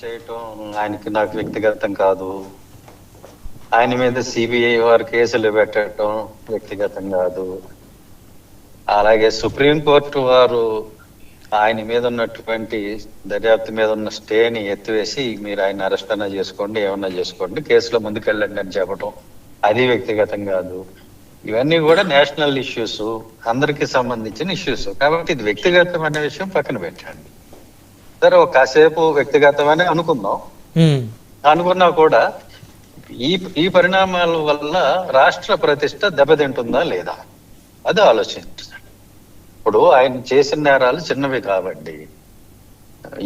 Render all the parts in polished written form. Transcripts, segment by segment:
చేయటం ఆయనకి నాకు వ్యక్తిగతం కాదు. ఆయన మీద సిబిఐ వారు కేసులు పెట్టడం వ్యక్తిగతం కాదు. అలాగే సుప్రీంకోర్టు వారు ఆయన మీద ఉన్నటువంటి దర్యాప్తు మీద ఉన్న స్టేని ఎత్తివేసి మీరు ఆయన అరెస్ట్ అన్నా చేసుకోండి, ఏమన్నా చేసుకోండి, కేసులో ముందుకెళ్ళండి అని చెప్పడం అది వ్యక్తిగతం కాదు. ఇవన్నీ కూడా నేషనల్ ఇష్యూస్, అందరికి సంబంధించిన ఇష్యూస్. కాబట్టి ఇది వ్యక్తిగతం అనే విషయం పక్కన పెట్టండి. సరే, ఒక కాసేపు వ్యక్తిగతం అని అనుకుందాం. అనుకున్నా కూడా ఈ పరిణామాల వల్ల రాష్ట్ర ప్రతిష్ట దెబ్బతింటుందా లేదా అది ఆలోచించండి. ఇప్పుడు ఆయన చేసిన నేరాలు చిన్నవి కాబట్టి,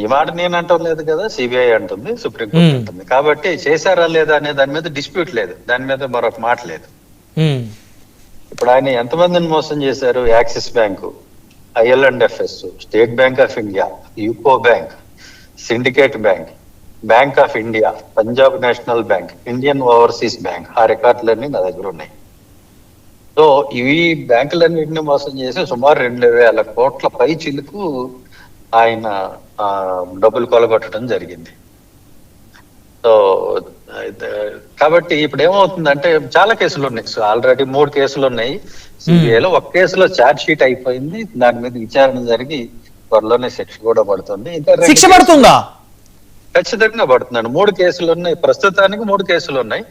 ఈ మాట నేను అంటాం లేదు కదా, సిబిఐ అంటుంది, సుప్రీంకోర్టు అంటుంది. కాబట్టి చేశారా లేదా అనే దాని మీద డిస్ప్యూట్ లేదు, దాని మీద మరొక మాట లేదు. ఇప్పుడు ఆయన ఎంతమందిని మోసం చేశారు? Axis bank, IL&FS, state bank of India, UCO bank, syndicate bank, bank of India, Punjab national bank, Indian overseas bank. ఆ రికార్డులన్నీ నా దగ్గర ఉన్నాయి. సో ఇవి బ్యాంకులన్నింటినీ మోసం చేసి సుమారు 2,000 కోట్ల పై చిలుకు ఆయన డబ్బులు కొలగొట్టడం జరిగింది. సో కాబట్టి ఇప్పుడు ఏమవుతుందంటే చాలా కేసులు ఉన్నాయి. సో ఆల్రెడీ 3 కేసులు ఉన్నాయి సిబిఐలో. ఒక కేసులో ఛార్జ్ షీట్ అయిపోయింది, దాని మీద విచారణ జరిగి త్వరలోనే శిక్ష కూడా పడుతుంది. శిక్ష పడుతుందా? ఖచ్చితంగా పడుతున్నాను. 3 కేసులు ఉన్నాయి, ప్రస్తుతానికి 3 కేసులు ఉన్నాయి.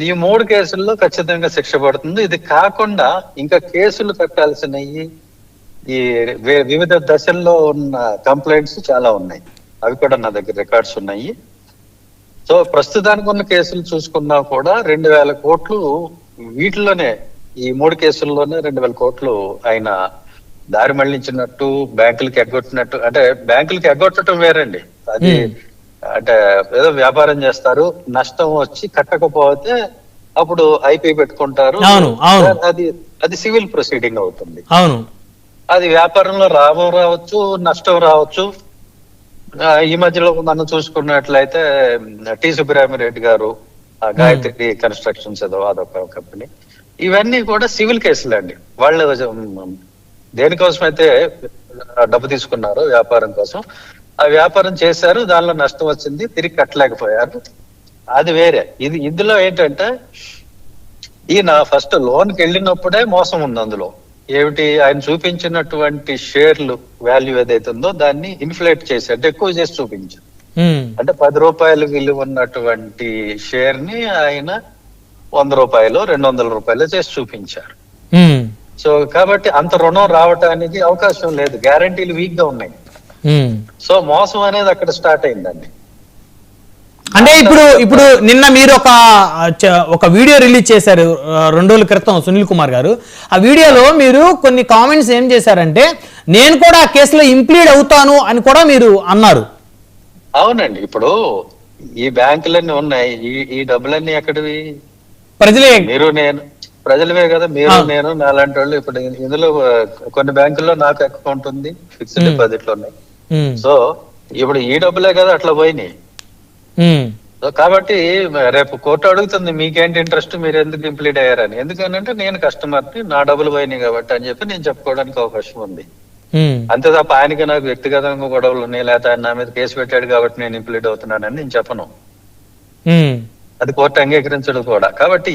ఈ 3 కేసుల్లో ఖచ్చితంగా శిక్ష పడుతుంది. ఇది కాకుండా ఇంకా కేసులు కట్టాల్సినవి ఈ వివిధ దశల్లో ఉన్న కంప్లైంట్స్ చాలా ఉన్నాయి, అవి కూడా నా దగ్గర రికార్డ్స్ ఉన్నాయి. సో ప్రస్తుతానికి ఉన్న కేసులు చూసుకున్నా కూడా 2,000 కోట్లు వీటిలోనే, ఈ 3 కేసుల్లోనే 2,000 కోట్లు ఆయన దారి మళ్లించినట్టు, బ్యాంకులకి ఎగ్గొట్టినట్టు. అంటే బ్యాంకులకి ఎగ్గొట్టడం వేరండి, అది అంటే ఏదో వ్యాపారం చేస్తారు, నష్టం వచ్చి కట్టకపోతే అప్పుడు ఐపీ పెట్టుకుంటారు, అది సివిల్ ప్రొసీడింగ్ అవుతుంది. అది వ్యాపారంలో లాభం రావచ్చు, నష్టం రావచ్చు. ఈ మధ్యలో మనం చూసుకున్నట్లయితే టి సుబ్బరామిరెడ్డి గారు, గాయత్రి కన్స్ట్రక్షన్స్ ఏదో అదొక కంపెనీ, ఇవన్నీ కూడా సివిల్ కేసులు అండి. వాళ్ళు దేనికోసమైతే డబ్బు తీసుకున్నారు వ్యాపారం కోసం, ఆ వ్యాపారం చేశారు, దానిలో నష్టం వచ్చింది, తిరిగి కట్టలేకపోయారు, అది వేరే. ఇందులో ఏంటంటే ఈయన ఫస్ట్ లోన్కి వెళ్ళినప్పుడే మోసం ఉంది. అందులో ఏమిటి, ఆయన చూపించినటువంటి షేర్లు వాల్యూ ఏదైతే ఉందో దాన్ని ఇన్ఫ్లేట్ చేసి, అంటే ఎక్కువ చేసి చూపించారు. అంటే 10 రూపాయలు విలువ ఉన్నటువంటి షేర్ ని ఆయన 100 రూపాయలు, 200 రూపాయలు చేసి చూపించారు. సో కాబట్టి అంత రుణం రావటానికి అవకాశం లేదు, గ్యారంటీలు వీక్ గా ఉన్నాయి. సో మోసం అనేది అక్కడ స్టార్ట్ అయిందండి. అంటే ఇప్పుడు నిన్న మీరు ఒక వీడియో రిలీజ్ చేశారు 2 రోజుల క్రితం, సునీల్ కుమార్ గారు. ఆ వీడియోలో మీరు కొన్ని కామెంట్స్ ఏం చేశారంటే, నేను కూడా ఆ కేసులో ఇంప్లీడ్ అవుతాను అని కూడా మీరు అన్నారు. అవునండి, ఇప్పుడు ఈ బ్యాంకులన్నీ ఉన్నాయి, ఈ డబ్బులన్నీ ఎక్కడివి? ప్రజలే. మీరు నేను ప్రజలవే కదా, మీరు నేను నాలాంటి వాళ్ళు. ఇప్పుడు ఇందులో కొన్ని బ్యాంకుల్లో నాకు అకౌంట్ ఉంది, ఫిక్స్డ్ డిపాజిట్లు ఉన్నాయి. సో ఇప్పుడు ఈ డబ్బులే కదా అట్లా పోయినాయి. సో కాబట్టి రేపు కోర్టు అడుగుతుంది, మీకేంటి ఇంట్రెస్ట్, మీరు ఎందుకు ఇంప్లీడ్ అయ్యారని. ఎందుకనంటే నేను కస్టమర్ని, నా డబ్బులు పోయినాయి కాబట్టి అని చెప్పి నేను చెప్పుకోవడానికి అవకాశం ఉంది. అంతే తప్ప ఆయనకి నాకు వ్యక్తిగతంగా గొడవలు ఉన్నాయి, లేకపోతే ఆయన నా మీద కేసు పెట్టాడు కాబట్టి నేను ఇంప్లీడ్ అవుతున్నానని నేను చెప్పను. అది కోర్టు అంగీకరించడు కూడా. కాబట్టి